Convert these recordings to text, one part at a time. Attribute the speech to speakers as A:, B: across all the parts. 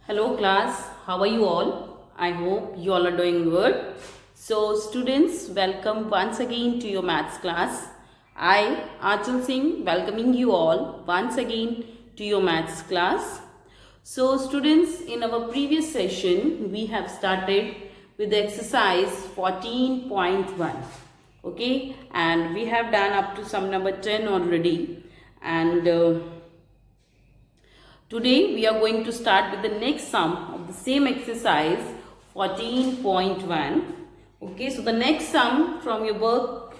A: Hello class, how are you all? I hope you all are doing good. So students, welcome once again to your maths class. I, Achal Singh, welcoming you all once again to your maths class. So students, in our previous session, we have started with the exercise 14.1. Okay, and we have done up to sum number 10 already. And today we are going to start with the next sum of the same exercise 14.1. Okay, so the next sum from your book,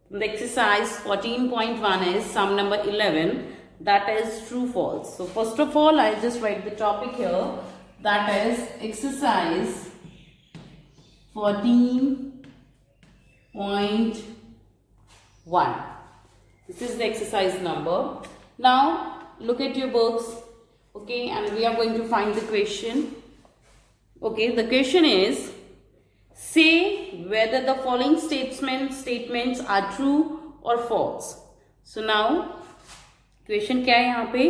A: the exercise 14.1 is sum number 11, that is true false. So first of all, I'll just write the topic here, that is exercise 14.1. This is the exercise number. Now look at your books. Okay, and we are going to find the question. Okay, the question is, say whether the following statements are true or false. So now question क्या है यहाँ पे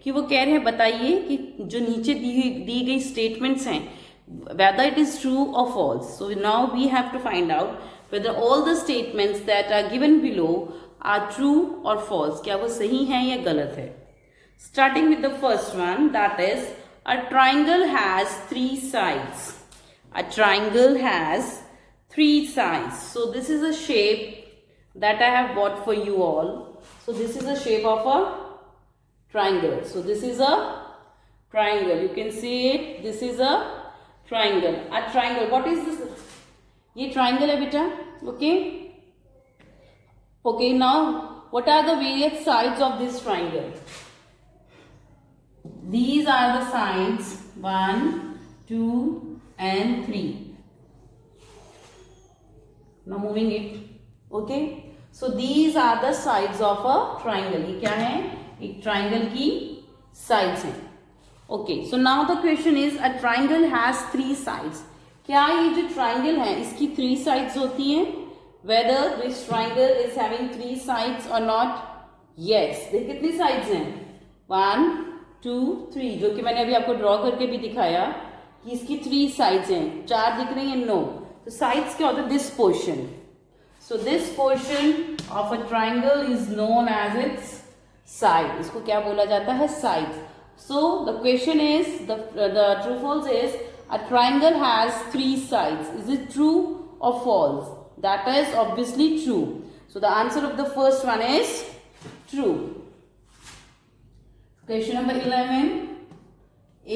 A: कि वो कह रहे हैं बताइए कि जो नीचे दी गई statements हैं whether it is true or false. So now we have to find out whether all the statements that are given below are true or false. क्या वो सही हैं या गलत है. Starting with the first one, that is, a triangle has three sides. A triangle has three sides. So this is a shape that I have bought for you all. So this is the shape of a triangle. So this is a triangle. You can see it. This is a triangle. A triangle. What is this? ये triangle है बेटा. Okay. Okay. Now, what are the various sides of this triangle? These are the sides 1, 2 and 3. Now moving it. Okay. So these are the sides of a triangle. ये क्या है? एक triangle की sides हैं. Okay. So now the question is, a triangle has three sides. क्या ये जो triangle है इसकी three sides होती हैं? Whether this triangle is having three sides or not? Yes. देख कितनी sides हैं? 1, 2, 3, जो कि मैंने अभी आपको ड्रॉ करके भी दिखाया कि इसकी 3 साइड्स हैं. 4 दिख रही हैं? नो. तो साइड्स क्या होता है? This portion. So this portion of a triangle is known as its side. इसको क्या बोला जाता है? Sides. So the question is the true false is a triangle has 3 sides. Is it true और false? That is obviously true. So the answer of the first one is true. Question number 11,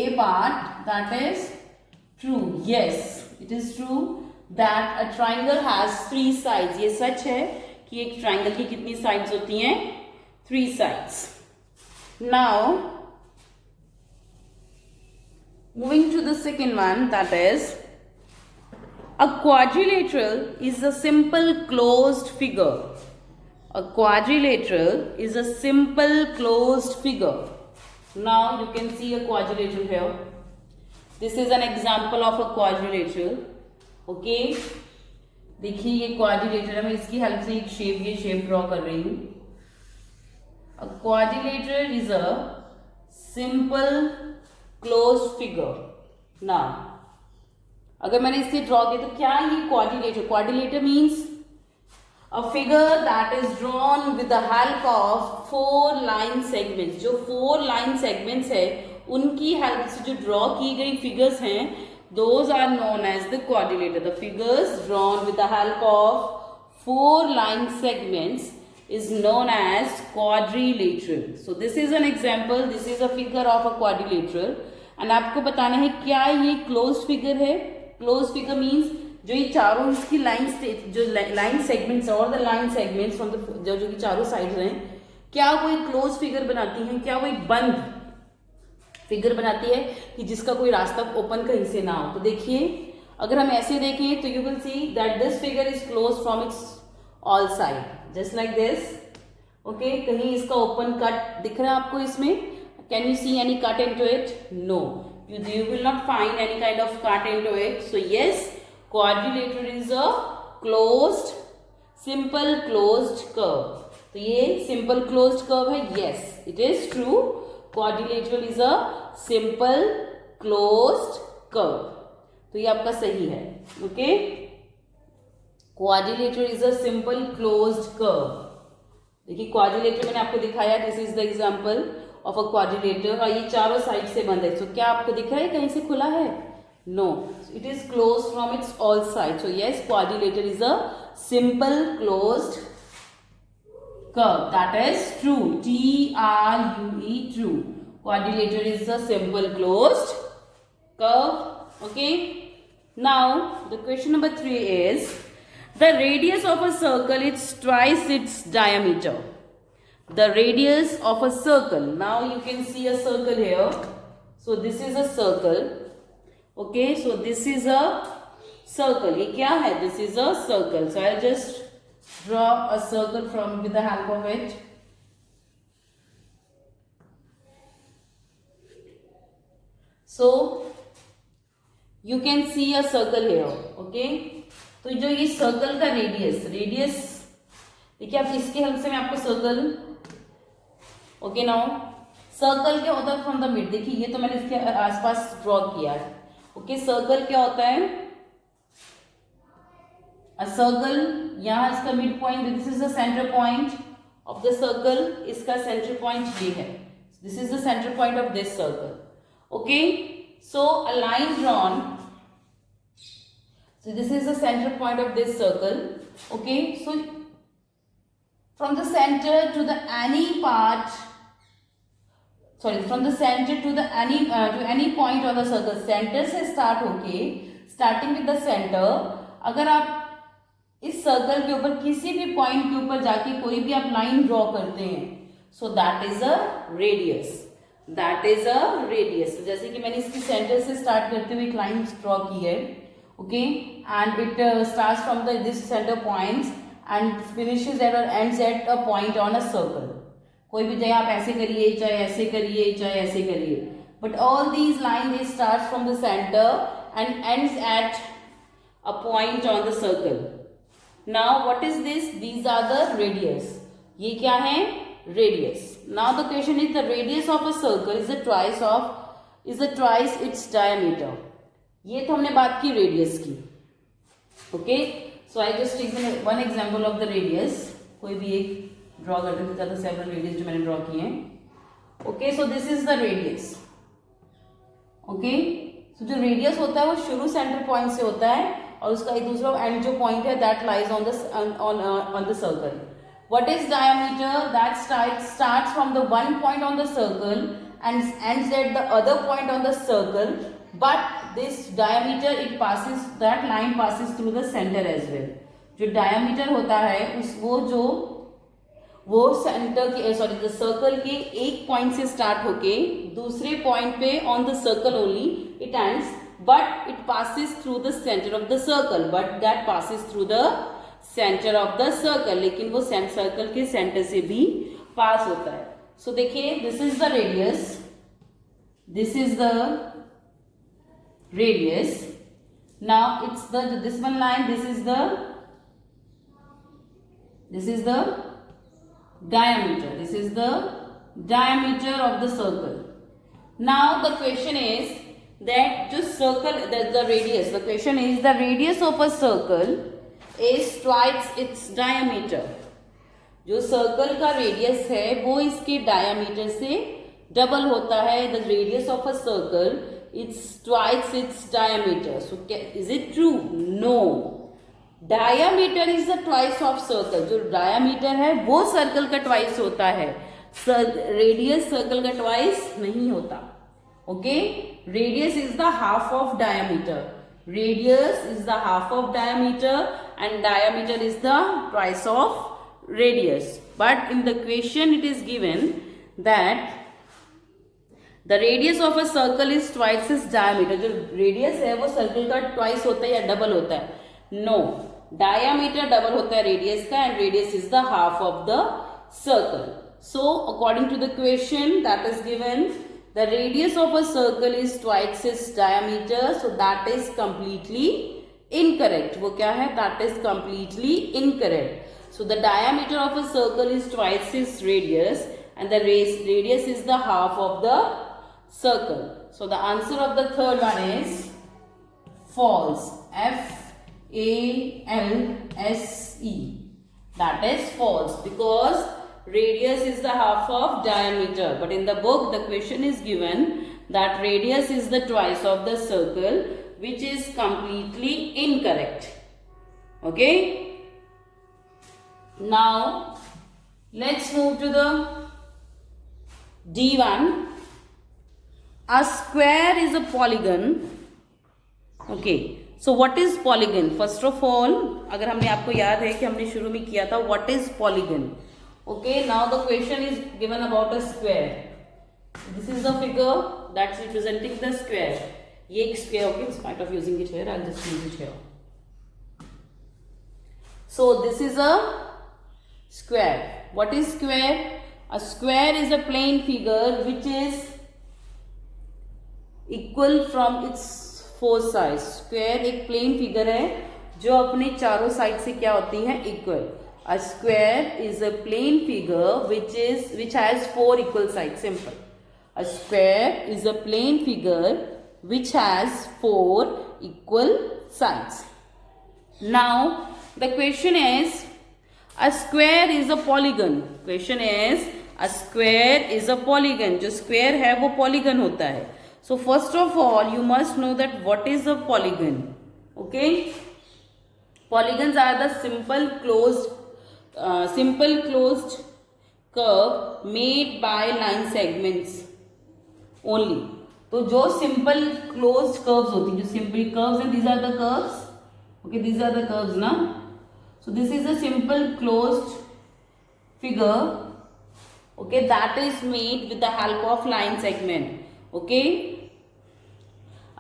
A: A part, that is true. Yes, it is true that a triangle has 3 sides. ये सच है कि एक triangle की कितनी sides होती हैं? 3 sides. Now, moving to the second one, that is, a quadrilateral is a simple closed figure. A quadrilateral is a simple closed figure. Now you can see a quadrilateral here. This is an example of a quadrilateral. Okay. देखिए ये quadrilateral है. मैं इसकी help से एक ये shape draw कर रही हूँ. A quadrilateral is a simple closed figure. Now, अगर मैंने इसे ड्रॉ किया तो क्या ये quadrilateral? Quadrilateral means a figure that is drawn with the help of 4 line segments. जो 4 line segments है उनकी हेल्प से जो ड्रॉ की गई फिगर्स हैं those are known as the quadrilateral. The figures drawn with the help of 4 line segments is known as quadrilateral. So this is an example. This is a figure of a quadrilateral. And आपको बताना है क्या ये closed figure है? Closed figure means जो ये चारों इसकी लाइन सेगमेंट्स और the line segments from the जो कि चारों साइड्स हैं, क्या वो एक क्लोज फिगर बनाती हैं? क्या वो एक बंद फिगर बनाती है कि जिसका कोई रास्ता ओपन कहीं से ना हो? तो देखिए अगर हम ऐसे देखें तो you will see that this figure is close from its all side just like this. Okay, कहीं इसका ओपन कट दिख रहा है आपको इसमें? Can you see any cut into it? No, you will not find any kind of cut into it. So yes, quadrilateral is a closed, simple closed curve. तो ये simple closed curve है. Yes, it is true. Quadrilateral is a simple closed curve. तो ये आपका सही है. Okay, quadrilateral is a simple closed curve. देखिए quadrilateral मैंने आपको दिखाया, this is the example of a quadrilateral, और ये चारों साइड से बंद है. तो क्या आपको दिख रहा है कहीं से खुला है? No, it is close from its all side. So yes, quadrilateral is a simple closed curve. That is true. True. True. Quadrilateral is a simple closed curve. Okay. Now the question number 3 is the radius of a circle is twice its diameter. The radius of a circle. Now you can see a circle here. So this is a circle. Okay. So this is a circle. ये क्या है? This is a circle. So I'll just draw a circle with the help of it. So you can see a circle here. Okay, तो जो ये circle का radius देखिए, आप इसके हेल्प से मैं आपको सर्कल, ओके नाउ सर्कल क्या होता है फ्रॉम द मिड. देखिए ये तो मैंने इसके आसपास ड्रॉ किया है. ओके, सर्कल क्या होता है? A circle, यहाँ इसका mid point, this is the centre point of the circle. इसका सेंटर पॉइंट ये है. This is the centre point of this circle. Okay, so a line drawn. So this is the center point of this circle. Okay, so from the center to the any part, from the center to the any point on the circle, center से start होके, starting with the center, अगर आप इस circle के ऊपर किसी भी point के ऊपर जाके कोई भी आप लाइन ड्रॉ करते हैं, so that is a radius. That is a radius. जैसे कि मैंने इसकी सेंटर से स्टार्ट करते हुए एक लाइन ड्रॉ की है. Okay, and it starts from the this centre points and finishes at और ends at a point on a circle. कोई भी चाहे आप ऐसे करिए, चाहे ऐसे करिए, चाहे ऐसे करिए, but all these line they start from the centre and ends at a point on the circle. Now what is this? These are the radius. ये क्या है? Radius. Now the question is the radius of a circle is the twice its diameter. ये तो हमने बात की radius की. Okay. So I just take one example of the radius. कोई भी एक draw कर देते हैं, several radius जो मैंने draw किए हैं. Okay. So this is the radius. Okay. So जो radius होता है वो शुरू center point से होता है, और उसका एक दूसरा एंड जो पॉइंट है that lies on the circle. What is diameter? That starts from the one point on the circle and ends at the other point on the circle, but this diameter it passes, that line passes through the centre as well. जो diameter होता है वो centre के the circle के एक point से start होके दूसरे पॉइंट पे on the circle only it ends, but it passes through the center of the circle. But that passes through the center of the circle. लेकिन वो सर्कल के सेंटर से भी पास होता है. So देखिए, this is the radius. This is the radius. Now it's this one line. This is the diameter. This is the diameter of the circle. Now the question is that just circle the radius. The question is the radius of a circle is twice its diameter. जो circle का radius है वो इसके diameter से double होता है. The radius of a circle it's twice its diameter. So is it true? No. Diameter is the twice of circle. जो diameter है वो सर्कल का ट्वाइस होता है. रेडियस सर्कल का ट्वाइस नहीं होता. Okay, radius is the half of diameter. Radius is the half of diameter and diameter is the twice of radius. But in the question it is given that the radius of a circle is twice its diameter. जो radius है वो circle का twice होता है या double होता है? No, diameter double होता है radius का and radius is the half of the circle. So according to the question that is given, the radius of a circle is twice its diameter. So that is completely incorrect. वो क्या है? That is completely incorrect. So the diameter of a circle is twice its radius and the radius is the half of the circle. So the answer of the third one is false. F-A-L-S-E. That is false because radius is the half of diameter. But in the book, the question is given that radius is the twice of the circle, which is completely incorrect. Okay. Now, let's move to the D1. A square is a polygon. Okay. So what is polygon? First of all, अगर हमने आपको याद है कि हमने शुरू में किया था what is polygon? Okay. Now the question is given about a square. This is the figure that's representing the square. ये एक square. Okay. In spite of using it here, I'll just use it here. So this is a square. What is square? A square is a plane figure which is equal from its four side. Square एक plane figure है जो अपने चारों side से क्या होती है? Equal. A square is a plane figure which has four equal side. Simple. A square is a plane figure which has four equal sides. Now the question is a square is a polygon. Question is a square is a polygon. जो square है वो polygon होता है. So first of all, you must know that what is a polygon. Okay, polygons are the simple closed curve made by line segments only. तो जो simple closed curves होती हैं, जो simple curves हैं, these are the curves. Okay, these are the curves ना. So this is a simple closed figure. Okay, that is made with the help of line segment. Okay.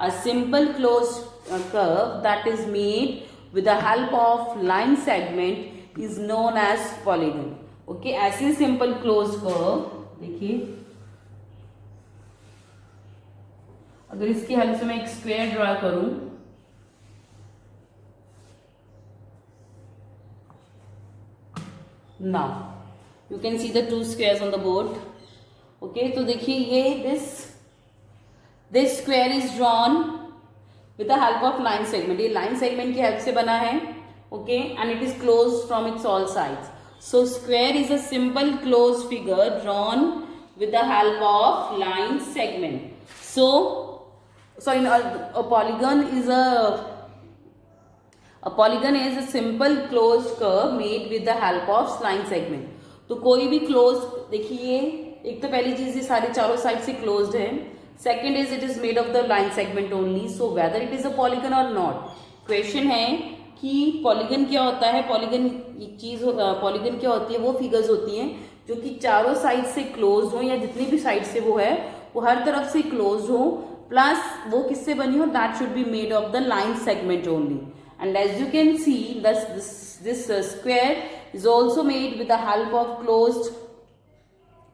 A: A simple closed curve that is made with the help of line segment is known as polygon. Okay, ऐसी simple closed curve देखिए, अगर इसकी help से मैं एक square draw करूं, now you can see the two squares on the board. Okay, तो देखिए ये this square is drawn with the help of line segment. ये line segment की help से बना है. Okay, and it is closed from its all sides. So square is a simple closed figure drawn with the help of line segment. So sorry, a polygon is a simple closed curve made with the help of line segment. तो कोई भी closed, देखिए एक तो पहली चीज ये सारे चारों साइड से closed है. Second is it is made of the line segment only. So whether it is a polygon or not. Question है कि polygon क्या होता है? Polygon क्या होती है? वो figures होती हैं जो कि चारों साइड से closed हो, या जितनी भी साइड से वो है वो हर तरफ से closed हो, प्लस वो किससे बनी हो? That should be made of the line segment only. And as you can see, this square is also made with the help of closed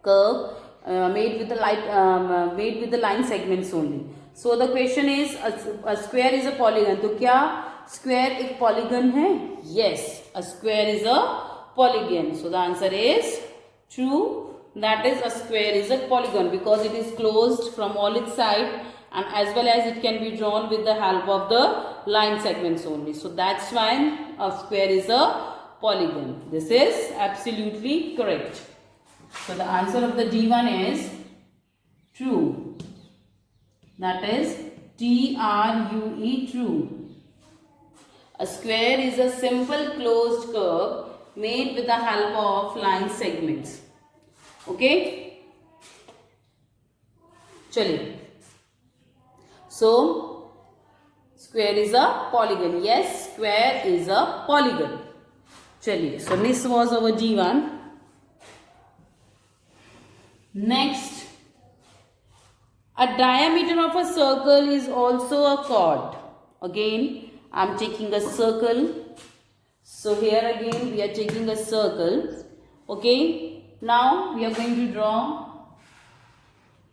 A: curve. Made with the line segments only. So the question is a square is a polygon. तो क्या square एक polygon है? Yes, a square is a polygon. So the answer is true. That is, a square is a polygon because it is closed from all its sides, and as well as it can be drawn with the help of the line segments only. So that's why a square is a polygon. This is absolutely correct. So the answer of the D1 is true. That is TRUE, true. A square is a simple closed curve made with the help of line segments. Okay? चलिए. So square is a polygon. Yes, square is a polygon. चलिए. So this was our D1. Next, a diameter of a circle is also a chord. Again, I am taking a circle. So here again we are taking a circle. Okay. Now we are going to draw.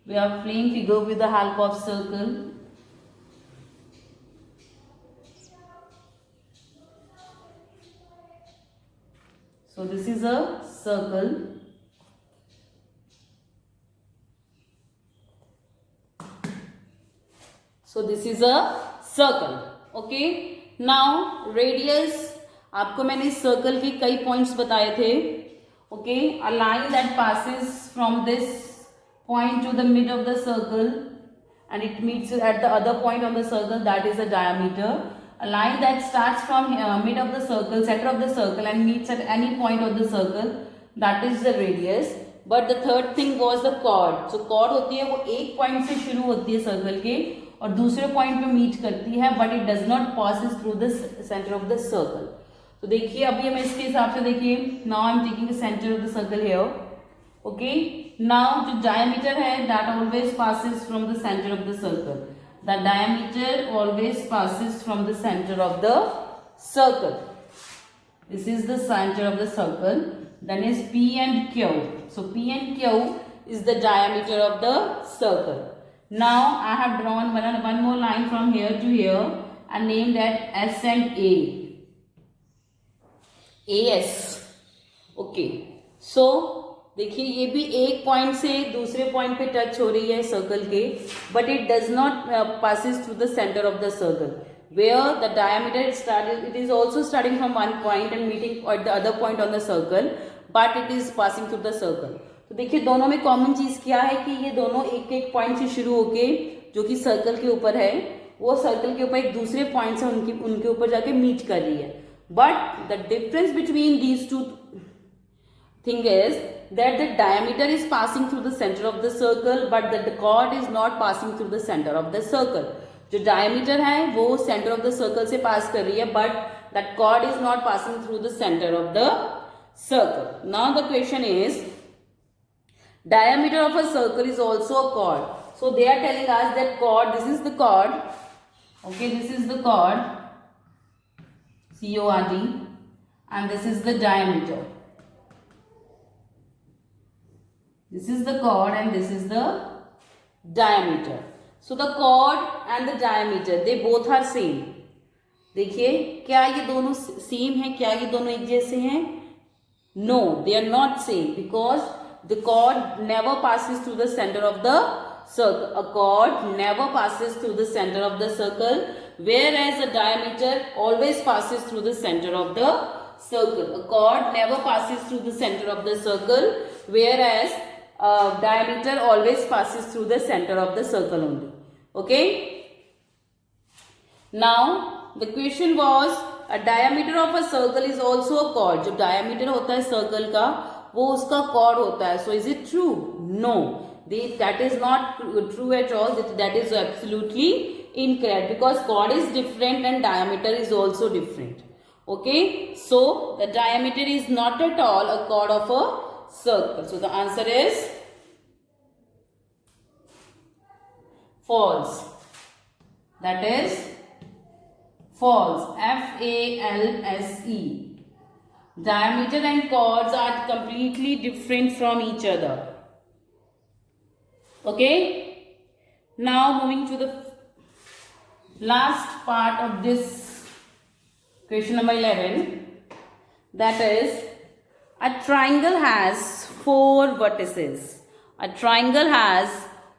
A: We are playing figure with the help of circle. So this is a circle. So this is a circle. Okay. Now radius, आपको मैंने circle के कई points बताए थे. Okay, a line that passes from this point to the mid of the circle and it meets at the other point on the circle, that is the diameter. A line that starts from mid of the circle, center of the circle and meets at any point of the circle, that is the radius. But the third thing was the chord. So chord होती है वो एक point से शुरू होती है circle के और दूसरे point पे meet करती है, but it does not passes through the center of the circle. तो देखिए अभी हमें इसके हिसाब से देखिए, now I am taking the center of the circle here. Okay, now जो diameter है that always passes from the center of the circle. The diameter always passes from the center of the circle. This is the center of the circle. Then is P and Q. So P and Q is the diameter of the circle. Now I have drawn one more line from here to here and named that S and A. AS. Okay. So देखिए ये भी एक point से दूसरे point पे touch हो रही है सर्कल के, but it does not passes through the center of the circle. Where the diameter started, it is also starting from one point and meeting at the other point on the circle, but it is passing through the circle. तो देखिए दोनों में common चीज क्या है कि ये दोनों एक एक पॉइंट से शुरू होके जो कि सर्कल के ऊपर है, वो सर्कल के ऊपर एक दूसरे पॉइंट से उनके ऊपर जाके मीट कर रही है. But the difference between these two thing is that the diameter is passing through the center of the circle, but the chord is not passing through the center of the circle. जो diameter है वो center of the circle से pass कर रही है, but that chord is not passing through the center of the circle. Now the question is, diameter of a circle is also a chord. So they are telling us that chord, this is the chord. Okay, this is the chord, C-O-R-D, and this is the diameter. This is the chord and this is the diameter. So the chord and the diameter, they both are same. देखिए क्या ये दोनों same है, क्या ये दोनों एक जैसे हैं? No, they are not same because the chord never passes through the center of the circle. A chord never passes through the center of the circle, whereas a diameter always passes through the center of the circle. A chord never passes through the center of the circle, whereas diameter always passes through the center of the circle only. Okay. Now the question was, a diameter of a circle is also a chord. जो diameter होता है circle का वो उसका chord होता है. So is it true? No, that is not true at all. That is absolutely incorrect because chord is different and diameter is also different. Okay, so the diameter is not at all a chord of a circle. So the answer is false. That is false. F-A-L-S-E. Diameter and chords are completely different from each other. Okay. Now moving to the last part of this question number 11. That is, a triangle has 4 vertices. A triangle has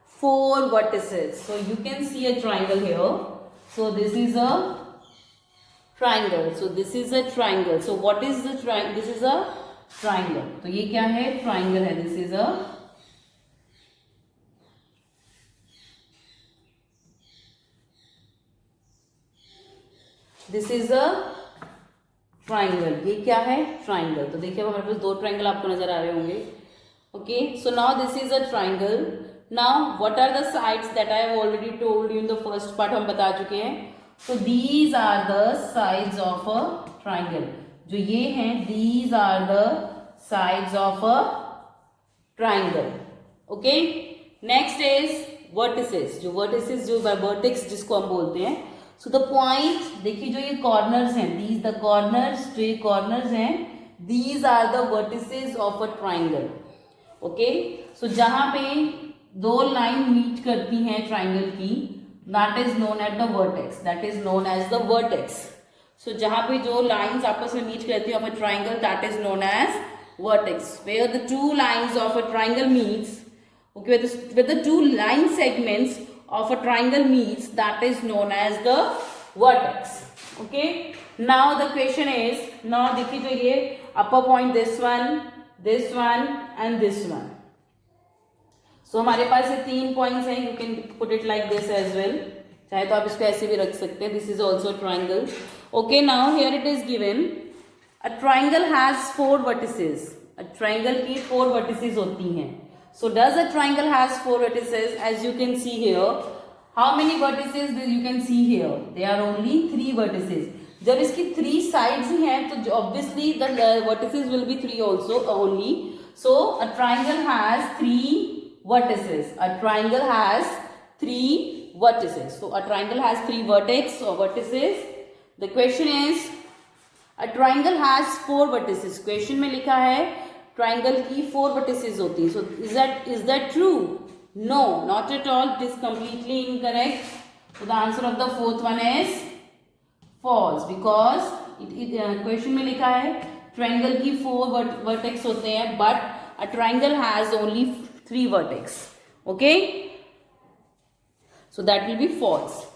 A: 4 vertices. So you can see a triangle here. So this is a triangle. So this is a triangle. So what is the triangle? This is a triangle. तो ये क्या है? Triangle है. This is a triangle. ये क्या है? Triangle. तो देखिए हमारे पास 2 ट्राइंगल आपको नजर आ रहे होंगे. Okay, so now this is a triangle. Now what are the sides that I have already told you in the first part, हम बता चुके हैं. So these are the sides of a triangle. जो ये हैं, these are the sides of a triangle. Okay, next is vertices. जो vertices, जो vertex जिसको हम बोलते हैं. सो द पॉइंट, देखिए जो ये कॉर्नर्स हैं, दीज द कॉर्नर्स, जो ये कॉर्नर्स हैं, these are the vertices of a triangle. Okay, so जहां पे 2 लाइन मीट करती हैं ट्राइंगल की, that is known at the vertex. That is known as the vertex. So जहां पे जो लाइंस आपस में मीट करती है of a triangle, that is known as vertex. Where the 2 lines of a triangle meets, okay, with the 2 line segments of a triangle meets, that is known as the vertex. Okay. Now the question is, now देखिए जो ये upper point, this one and this one. So हमारे पास ये 3 points हैं. You can put it like this as well. चाहे तो आप इसको ऐसे भी रख सकते हैं. This is also a triangle. Okay, now here it is given. A triangle has 4 vertices. A triangle की 4 vertices होती हैं. So does a triangle has 4 vertices? As you can see here, how many vertices you can see here? There are only 3 vertices. जब इसकी 3 sides ही हैं तो obviously the vertices will be 3 also only. So a triangle has 3 vertices. A triangle has 3 vertices. So a triangle has 3 vertex or vertices. The question is, a triangle has 4 vertices. Question में लिखा है triangle की 4 vertices होती हैं. So is that true? No, not at all. It is completely incorrect. So the answer of the fourth one is false, because question में लिखा है triangle की 4 vertex होते हैं, but a triangle has only 3 vertex. Okay, so that will be false.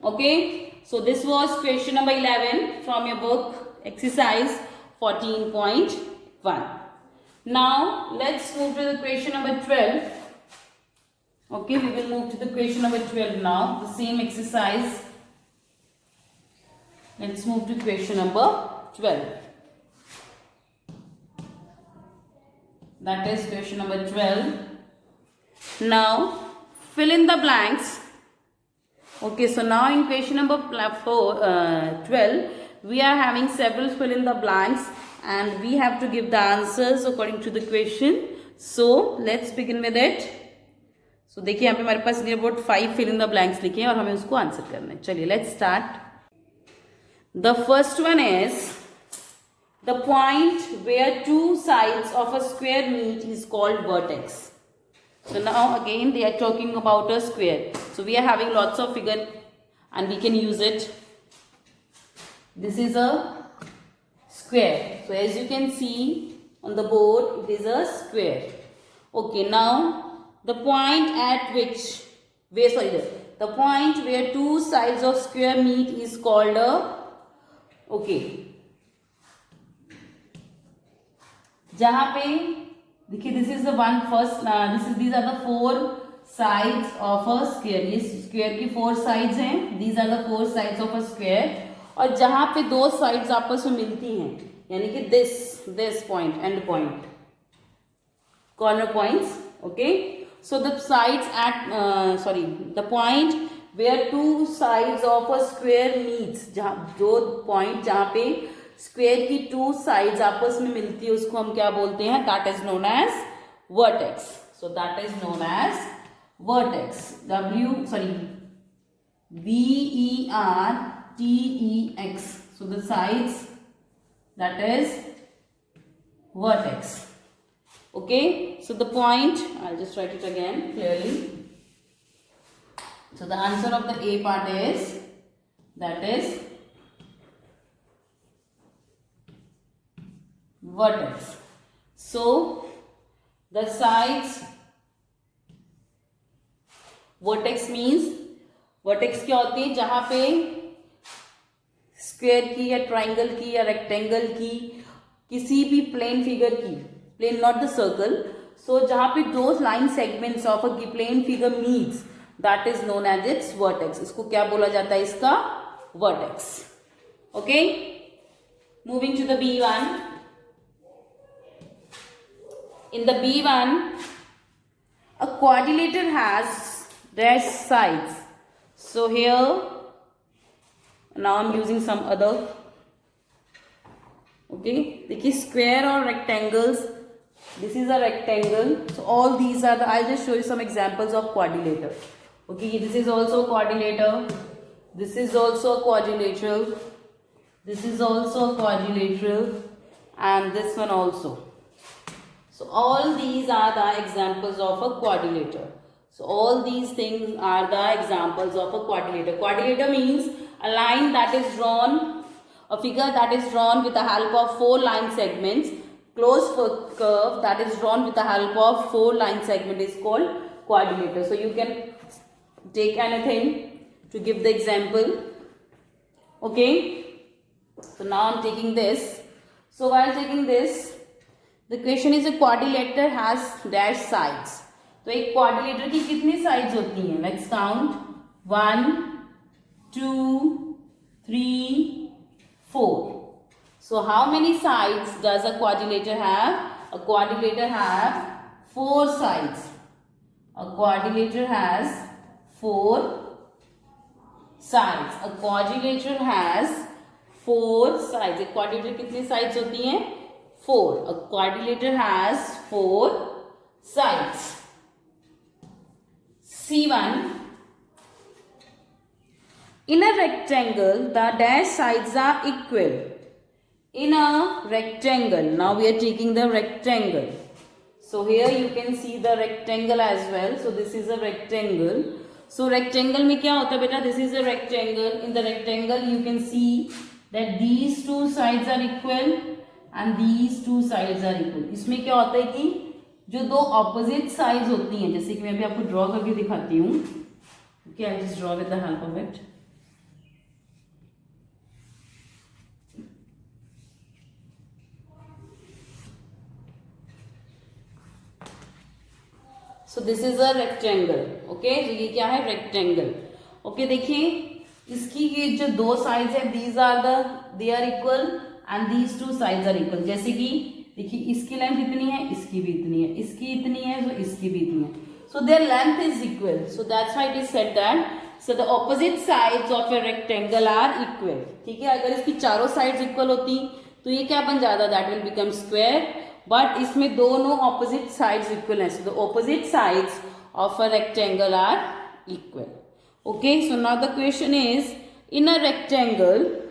A: Okay, so this was question number 11 from your book exercise 14.1. Now let's move to the question number 12. Okay, we will move to the question number 12 now, the same exercise. Let's move to question number 12. That is question number 12. Now fill in the blanks. Okay, so now in question number 12, we are having several fill in the blanks and we have to give the answers according to the question. So let's begin with it. So देखिए यहाँ पे हमारे पास near about 5 fill in the blanks लिखे हैं और हमें उसको answer करना है. चलिए let's start. The first one is, the point where 2 sides of a square meet is called vertex. So now again they are talking about a square. So we are having lots of figure and we can use it. This is a square. So as you can see on the board, it is a square. Okay, now the point at which, the point where 2 sides of square meet is called a, okay, जहाँ पे देखिए this is the one first, these are the 4 sides of a square. ये square की 4 sides हैं. These are the 4 sides of a square. और जहाँ पे 2 sides आपस में मिलती हैं, यानी कि this point, end point, corner points. Okay, so the sides at the point where 2 sides of a square meets, जहाँ जो point जहाँ पे square की 2 sides आपस में मिलती है उसको हम क्या बोलते हैं? That is known as vertex. So that is known as vertex. VERTEX. So the sides, that is vertex. Okay, so the point, I'll just write it again clearly. So the answer of the A part is, that is vertex. So the sides, vertex means, vertex क्या होती है? जहाँ पे square की या triangle की या rectangle की किसी भी प्लेन फिगर की, plane not the circle, so जहाँ पे 2 line segments of a plane figure meets, that is known as its vertex. इसको क्या बोला जाता है? इसका vertex. Okay, moving to the B1. In the B1, a quadrilateral has dash sides. So here, now I'm using some other. Okay, देखिए square और rectangles. This is a rectangle. So all these are the. I'll just show you some examples of quadrilateral. Okay, this is also a quadrilateral. This is also a quadrilateral. This is also a quadrilateral, and this one also. So all these are the examples of a quadrilateral. So all these things are the examples of a quadrilateral. Quadrilateral means a line that is drawn, a figure that is drawn with the help of 4 line segments. Closed curve that is drawn with the help of 4 line segment is called quadrilateral. So you can Take anything to give the example. Okay, so now I'm taking this. So while taking this, the question is a quadrilateral has dash sides. तो एक quadrilateral की कितनी sides होती हैं? Let's count. 1, 2, 3, 4. So how many sides does a quadrilateral have? A quadrilateral have 4 sides. A quadrilateral has 4 sides. A quadrilateral has 4 sides. एक quadrilateral कितनी sides होती हैं? 4. A quadrilateral has 4 sides. C1. In a rectangle, the dash sides are equal. In a rectangle, now we are taking the rectangle. So here you can see the rectangle as well. So this is a rectangle. So rectangle में क्या होता है बेटा? This is a rectangle. In the rectangle you can see that these two sides are equal and these two sides are equal. इसमें क्या होता है कि जो दो opposite sides होती हैं, जैसे कि मैं अभी आपको draw करके दिखाती हूँ. Okay, I'll just draw with the help of it. So this is a rectangle. Okay, तो ये क्या है? Rectangle. Okay, देखिए इसकी ये जो दो sides है, they are equal and these two sides are equal. जैसे कि देखिए इसकी length इतनी है, इसकी भी इतनी है, इसकी इतनी है, तो इसकी भी इतनी है. So their length is equal. So that's why it is said that so the opposite sides of a rectangle are equal. ठीक है, अगर इसकी चारों sides equal होती तो ये क्या बन जाता? That will become square. But इसमें दोनों opposite sides equal हैं. So the opposite sides of a rectangle are equal. Okay, so now the question is, in a rectangle,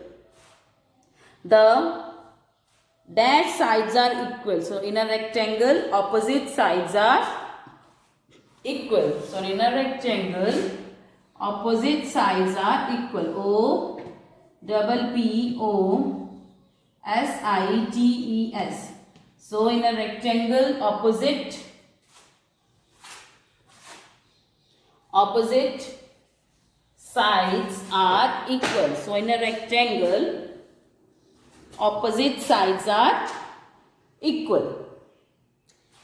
A: the dash sides are equal. So in a rectangle, opposite sides are equal. So in a rectangle, opposite sides are equal. O double P O S I T E S. So in a rectangle, opposite sides are equal. So in a rectangle, opposite sides are equal.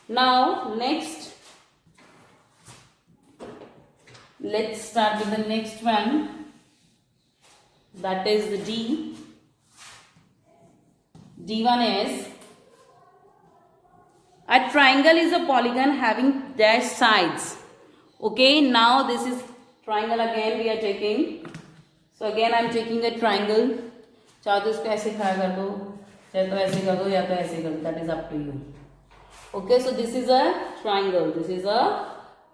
A: Now next, let's start with the next one. That is the D. D1 is, a triangle is a polygon having dash sides. Okay, now this is triangle again we are taking. So again I am taking a triangle. चाहे तो इसको ऐसे खड़ा कर दो, चाहे तो ऐसे कर दो, या तो ऐसे कर दो. That is up to you. Okay, so this is a triangle. This is a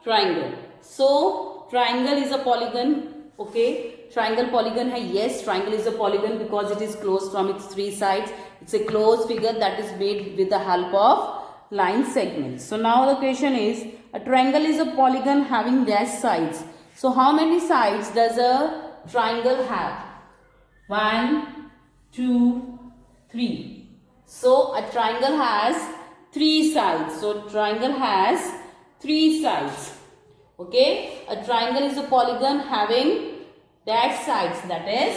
A: triangle. So triangle is a polygon. Okay, triangle polygon है. Yes, triangle is a polygon because it is closed from its 3 sides. It's a closed figure that is made with the help of line segments. So now the question is, a triangle is a polygon having dash sides. So how many sides does a triangle have? 1, 2, 3. So a triangle has 3 sides. So triangle has 3 sides. Okay, a triangle is a polygon having dash sides, that is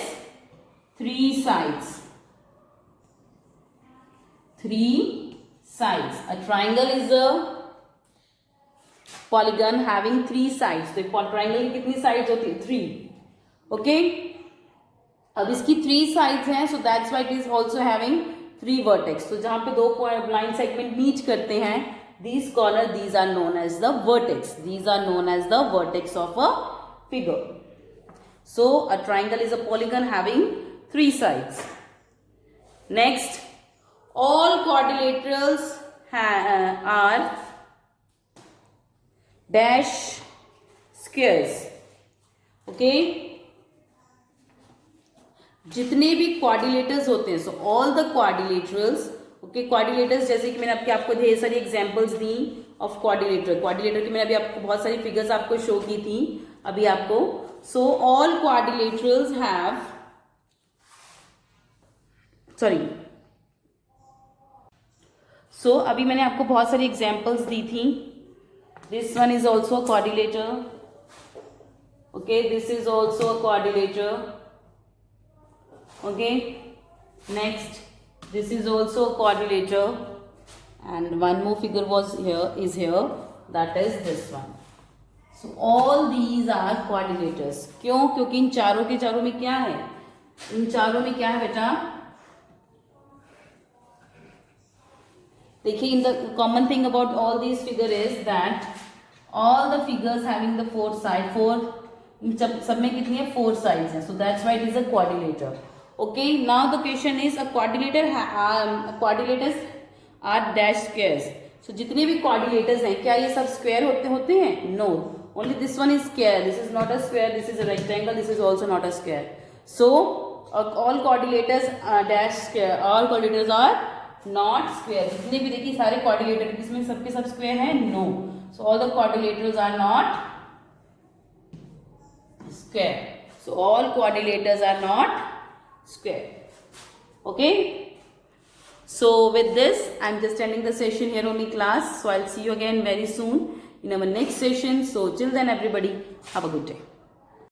A: 3 sides. 3 sides. A triangle is a polygon having 3 sides. तो triangle की कितनी sides होती है? 3. Okay. अब इसकी 3 sides हैं, so that's why it is also having 3 vertex. तो जहाँ पे दो line segment meet करते हैं, these corner, these are known as the vertex. These are known as the vertex of a figure. So a triangle is a polygon having 3 sides. Next, all quadrilaterals are dash squares. Okay, जितने भी quadrilaters होते हैं, so all the quadrilaterals, okay, quadrilaters जैसे कि मैंने आपको ढेर सारी examples दी of quadrilater की मैंने अभी आपको बहुत सारी figures आपको show की थी अभी आपको. So all quadrilaterals have, sorry, so अभी मैंने आपको बहुत सारी examples दी थी. This one is also a quadrilateral. Okay, this is also a quadrilateral. Okay, next this is also a quadrilateral, and one more figure is here, that is this one. So all these are quadrilaters. क्यों? क्योंकि इन चारों के चारों में क्या है? इन चारों में क्या है बेटा? देखिए, in the common thing about all these figure is that all the figures having the four सब में कितनी है? 4 sides हैं. So that's why it is a quadrilateral. Okay, now the question is a quadrilaters are dash squares. So जितने भी quadrilaters हैं, क्या ये सब square होते हैं? No, only this one is square. This is not a square. This is a rectangle. This is also not a square. So all quadrilaters are dash square. All quadrilaters are not square. जितने भी देखिए सारे quadrilater इसमें सबके सब square हैं? No. So all the quadrilaters are not square. So all quadrilaters are not square. Okay. So with this, I am just ending the session here only, class. So I'll see you again very soon in our next session. So till then, everybody, have a good day.